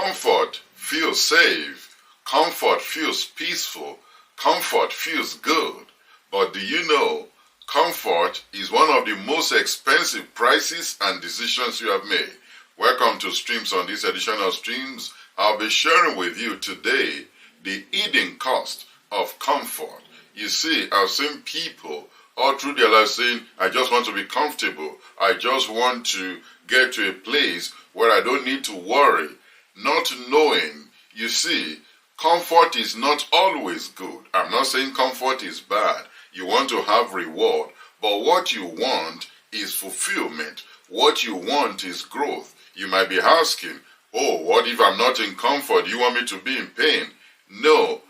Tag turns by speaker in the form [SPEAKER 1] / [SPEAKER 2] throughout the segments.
[SPEAKER 1] Comfort feels safe. Comfort feels peaceful. Comfort feels good. But do you know, comfort is one of the most expensive prices and decisions you have made. Welcome to Streams. On this edition of Streams, I'll be sharing with you today the hidden cost of comfort. You see, I've seen people all through their life saying, I just want to be comfortable. I just want to get to a place where I don't need to worry. Not knowing, you see, comfort is not always good. I'm not saying comfort is bad. You want to have reward. But what you want is fulfillment. What you want is growth. You might be asking, oh, what if I'm not in comfort? You want me to be in pain? No,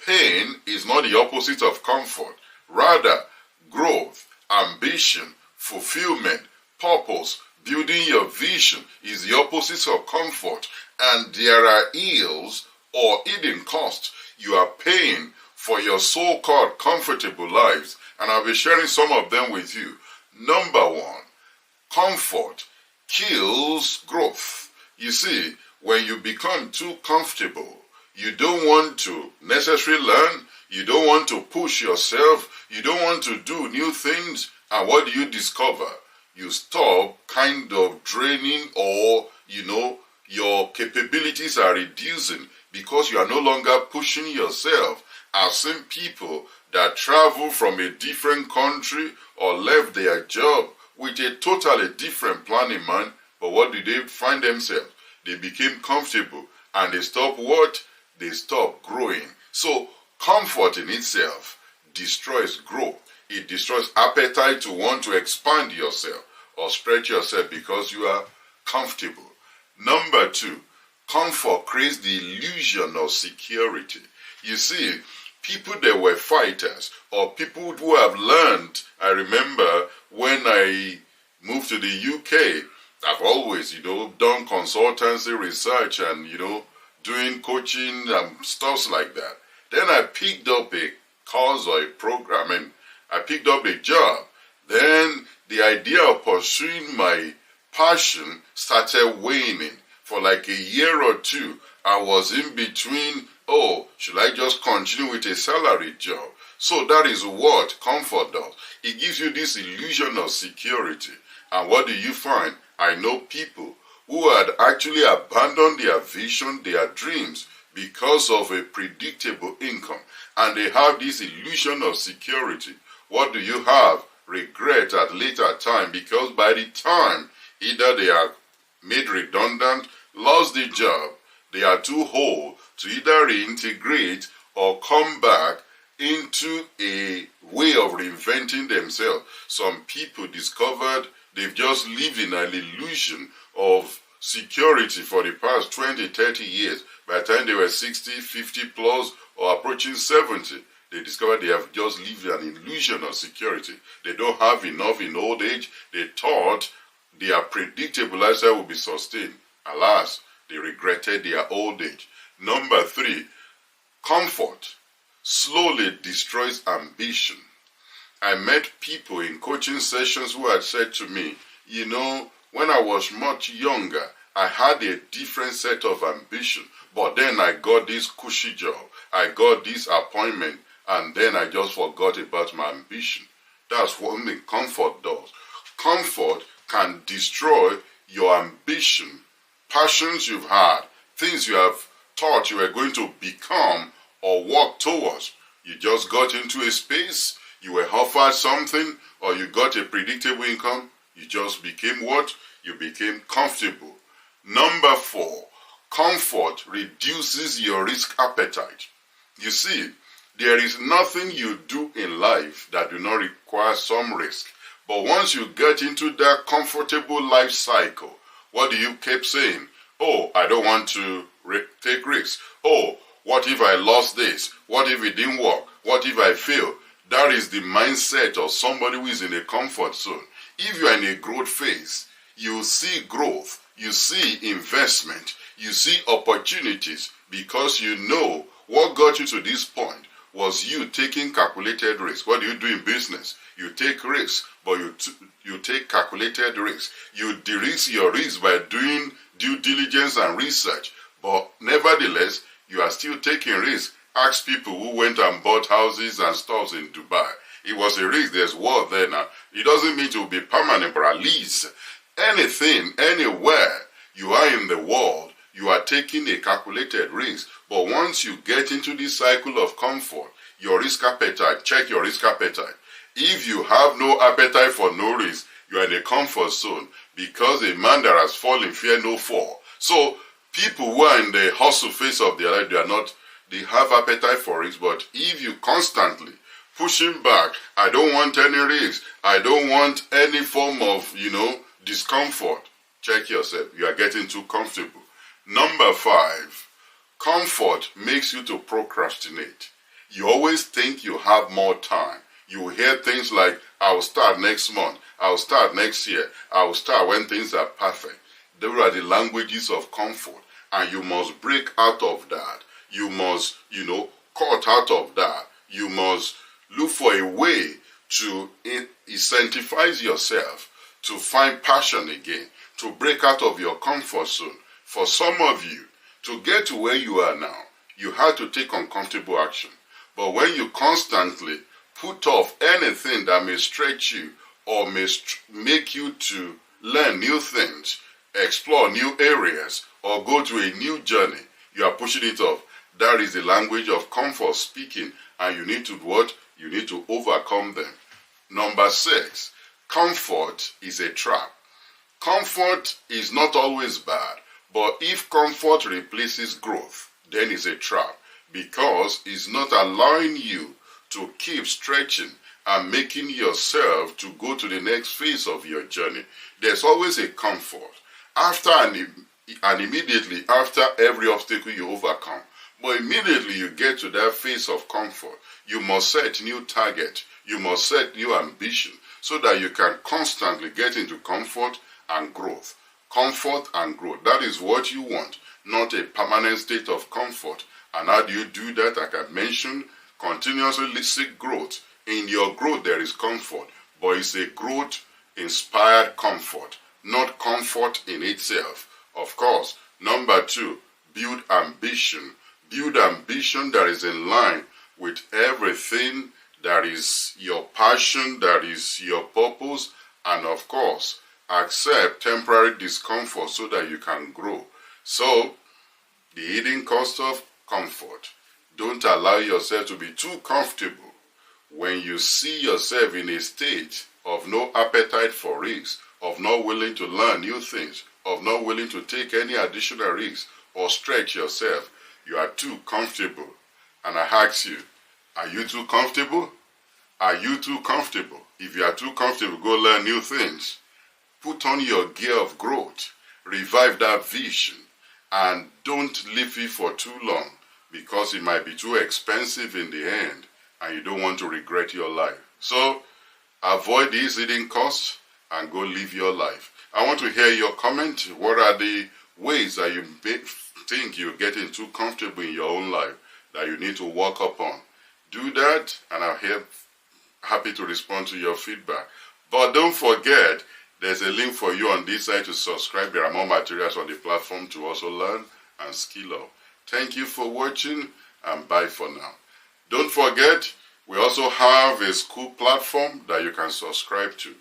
[SPEAKER 1] pain is not the opposite of comfort. Rather, growth, ambition, fulfillment, purpose, building your vision is the opposite of comfort. And there are ills or hidden costs you are paying for your so-called comfortable lives. And I'll be sharing some of them with you. Number one, comfort kills growth. You see, when you become too comfortable, you don't want to necessarily learn, you don't want to push yourself, you don't want to do new things, and what do you discover? You stop kind of draining, or, your capabilities are reducing because you are no longer pushing yourself. I've seen people that travel from a different country or left their job with a totally different plan in mind, but what did they find themselves? They became comfortable and they stopped what? They stopped growing. So comfort in itself destroys growth. It destroys appetite to want to expand yourself or stretch yourself because you are comfortable. Number two, comfort creates the illusion of security. You see, people that were fighters or people who have learned, I remember when I moved to the UK, I've always, done consultancy research and, doing coaching and stuff like that. Then I picked up a course or a program and I picked up a job. Then the idea of pursuing my passion started waning. For like a year or two, I was in between, should I just continue with a salary job? So that is what comfort does. It gives you this illusion of security. And what do you find? I know people who had actually abandoned their vision, their dreams, because of a predictable income. And they have this illusion of security. What do you have? Regret at later time, because by the time either they are made redundant, lost the job, they are too old to either reintegrate or come back into a way of reinventing themselves. Some people discovered they've just lived in an illusion of security for the past 20, 30 years. By the time they were 60, 50 plus or approaching 70, they discovered they have just lived an illusion of security. They don't have enough in old age. They thought their predictable lifestyle would be sustained. Alas, they regretted their old age. Number three, comfort slowly destroys ambition. I met people in coaching sessions who had said to me, when I was much younger, I had a different set of ambition. But then I got this cushy job. I got this appointment. And then I just forgot about my ambition. That's what comfort does. Comfort can destroy your ambition, passions you've had, things you have thought you were going to become or work towards. You just got into a space, you were offered something, or you got a predictable income. You just became what? You became comfortable. Number four, comfort reduces your risk appetite. You see, there is nothing you do in life that do not require some risk. But once you get into that comfortable life cycle, what do you keep saying? Oh, I don't want to take risks. Oh, what if I lost this? What if it didn't work? What if I fail? That is the mindset of somebody who is in a comfort zone. If you are in a growth phase, you see growth, you see investment, you see opportunities because you know what got you to this point was you taking calculated risk. What do you do in business? You take risks, but you take calculated risks. You de-risk your risk by doing due diligence and research. But nevertheless, you are still taking risks. Ask people who went and bought houses and stuff in Dubai. It was a risk. There's war there now. It doesn't mean it will be permanent, but at least anything, anywhere you are in the world, you are taking a calculated risk. But once you get into this cycle of comfort, your risk appetite, check your risk appetite. If you have no appetite for no risk, you are in a comfort zone, because a man that has fallen fear no fall. So people who are in the hustle phase of their life, they have appetite for risk. But if you constantly pushing back, I don't want any risk, I don't want any form of, discomfort, check yourself. You are getting too comfortable. Number 5, comfort makes you to procrastinate. You always think you have more time. You hear things like, I will start next month, I will start next year, I will start when things are perfect. Those are the languages of comfort, and you must break out of that. You must, cut out of that. You must look for a way to incentivize yourself to find passion again, to break out of your comfort zone. For some of you, to get to where you are now, you had to take uncomfortable action. But when you constantly put off anything that may stretch you or may make you to learn new things, explore new areas, or go to a new journey, you are pushing it off. That is the language of comfort speaking, and you need to what? You need to overcome them. Number 6, comfort is a trap. Comfort is not always bad, but if comfort replaces growth, then it's a trap, because it's not allowing you to keep stretching and making yourself to go to the next phase of your journey. There's always a comfort after and immediately after every obstacle you overcome. But immediately you get to that phase of comfort, you must set new target, you must set new ambition, so that you can constantly get into comfort and growth. Comfort and growth, that is what you want, not a permanent state of comfort. And how do you do that? Like I mentioned, continuously seek growth. In your growth there is comfort, but it's a growth inspired comfort, not comfort in itself. Of course, number 2, build ambition. Build ambition that is in line with everything that is your passion, that is your purpose, and of course, accept temporary discomfort so that you can grow. So, the hidden cost of comfort. Don't allow yourself to be too comfortable. When you see yourself in a state of no appetite for risks, of not willing to learn new things, of not willing to take any additional risks or stretch yourself, you are too comfortable. And I ask you, are you too comfortable? Are you too comfortable? If you are too comfortable, go learn new things. Put on your gear of growth. Revive that vision. And don't leave it for too long, because it might be too expensive in the end and you don't want to regret your life. So, avoid these hidden costs and go live your life. I want to hear your comment. What are the ways that you think you're getting too comfortable in your own life that you need to work upon? Do that, and I'm happy to respond to your feedback. But don't forget, there's a link for you on this side to subscribe. There are more materials on the platform to also learn and skill up. Thank you for watching, and bye for now. Don't forget, we also have a school platform that you can subscribe to.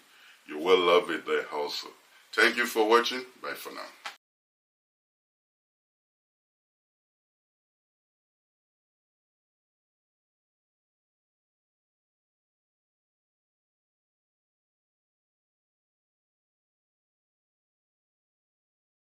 [SPEAKER 1] You will love it there also. Thank you for watching. Bye for now.